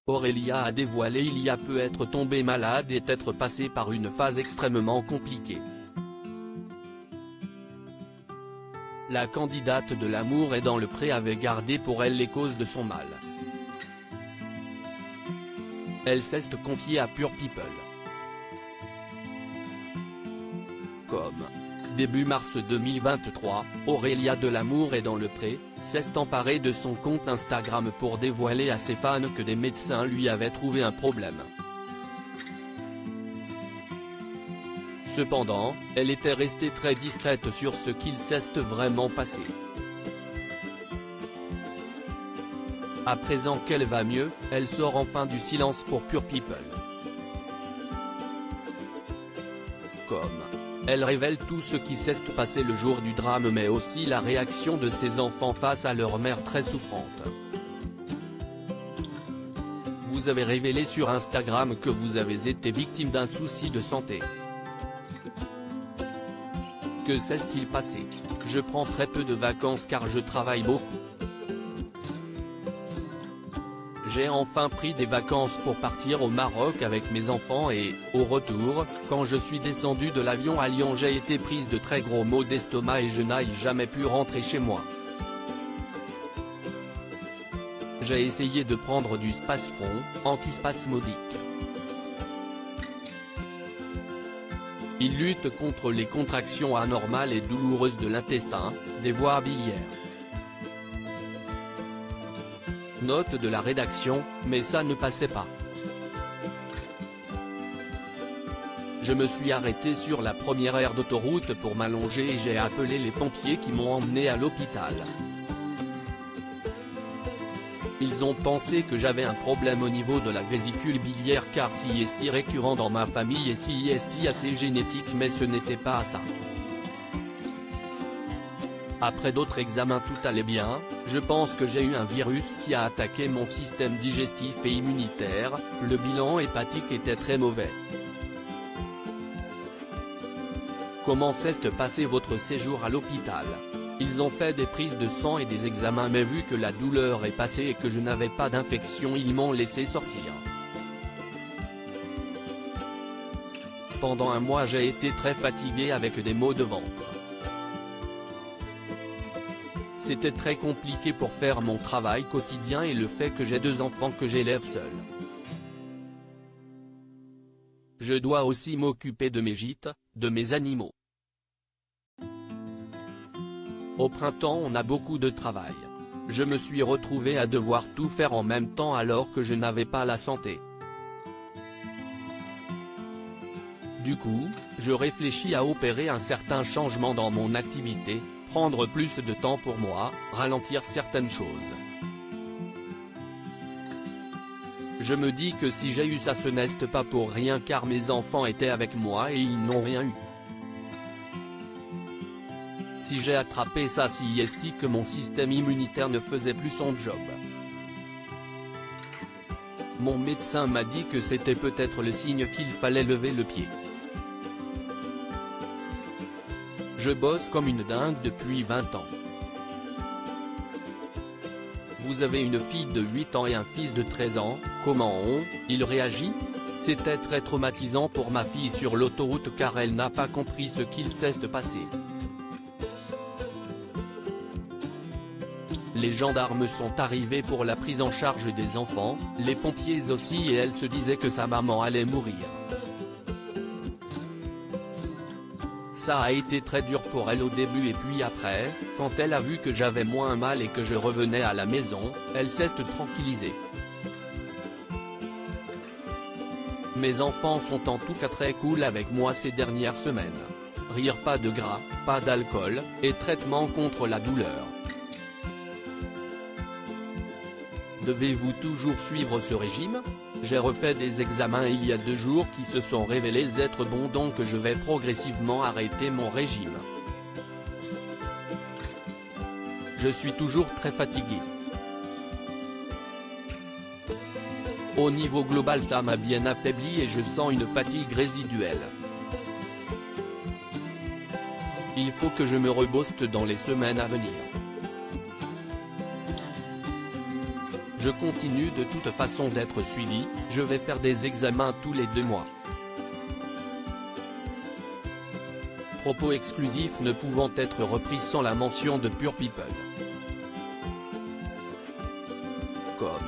Aurélia a dévoilé il y a peu être tombée malade et être passée par une phase extrêmement compliquée. La candidate de L'amour est dans le pré avait gardé pour elle les causes de son mal. Elle s'est confiée à Pure People. Comme début mars 2023, Aurélia de L'amour est dans le pré, s'est emparée de son compte Instagram pour dévoiler à ses fans que des médecins lui avaient trouvé un problème. Cependant, elle était restée très discrète sur ce qu'il s'est vraiment passé. À présent qu'elle va mieux, elle sort enfin du silence pour Pure People. Comme elle révèle tout ce qui s'est passé le jour du drame mais aussi la réaction de ses enfants face à leur mère très souffrante. Vous avez révélé sur Instagram que vous avez été victime d'un souci de santé. Que s'est-il passé? Je prends très peu de vacances car je travaille beaucoup. J'ai enfin pris des vacances pour partir au Maroc avec mes enfants et, au retour, quand je suis descendu de l'avion à Lyon j'ai été prise de très gros maux d'estomac et je n'ai jamais pu rentrer chez moi. J'ai essayé de prendre du Spasfon, antispasmodique. Il lutte contre les contractions anormales et douloureuses de l'intestin, des voies biliaires. Note de la rédaction, mais ça ne passait pas. Je me suis arrêté sur la première aire d'autoroute pour m'allonger et j'ai appelé les pompiers qui m'ont emmené à l'hôpital. Ils ont pensé que j'avais un problème au niveau de la vésicule biliaire car c'est récurrent dans ma famille et c'est assez génétique mais ce n'était pas ça. Après d'autres examens tout allait bien, je pense que j'ai eu un virus qui a attaqué mon système digestif et immunitaire, le bilan hépatique était très mauvais. Comment s'est passé votre séjour à l'hôpital? Ils ont fait des prises de sang et des examens mais vu que la douleur est passée et que je n'avais pas d'infection ils m'ont laissé sortir. Pendant un mois j'ai été très fatigué avec des maux de ventre. C'était très compliqué pour faire mon travail quotidien et le fait que j'ai 2 enfants que j'élève seul. Je dois aussi m'occuper de mes gîtes, de mes animaux. Au printemps on a beaucoup de travail. Je me suis retrouvé à devoir tout faire en même temps alors que je n'avais pas la santé. Du coup, je réfléchis à opérer un certain changement dans mon activité, prendre plus de temps pour moi, ralentir certaines choses. Je me dis que si j'ai eu ça ce n'est pas pour rien car mes enfants étaient avec moi et ils n'ont rien eu. Si j'ai attrapé ça c'est que mon système immunitaire ne faisait plus son job. Mon médecin m'a dit que c'était peut-être le signe qu'il fallait lever le pied. Je bosse comme une dingue depuis 20 ans. Vous avez une fille de 8 ans et un fils de 13 ans, comment il réagit? C'était très traumatisant pour ma fille sur l'autoroute car elle n'a pas compris ce qu'il s'est passé. Les gendarmes sont arrivés pour la prise en charge des enfants, les pompiers aussi et elle se disait que sa maman allait mourir. Ça a été très dur pour elle au début et puis après, quand elle a vu que j'avais moins mal et que je revenais à la maison, elle s'est tranquillisée. Mes enfants sont en tout cas très cool avec moi ces dernières semaines. Rire pas de gras, pas d'alcool, et traitement contre la douleur. Devez-vous toujours suivre ce régime? J'ai refait des examens il y a 2 jours qui se sont révélés être bons donc je vais progressivement arrêter mon régime. Je suis toujours très fatigué. Au niveau global ça m'a bien affaibli et je sens une fatigue résiduelle. Il faut que je me rebooste dans les semaines à venir. Je continue de toute façon d'être suivi, je vais faire des examens tous les 2 mois. Propos exclusifs ne pouvant être repris sans la mention de Pure People. Comme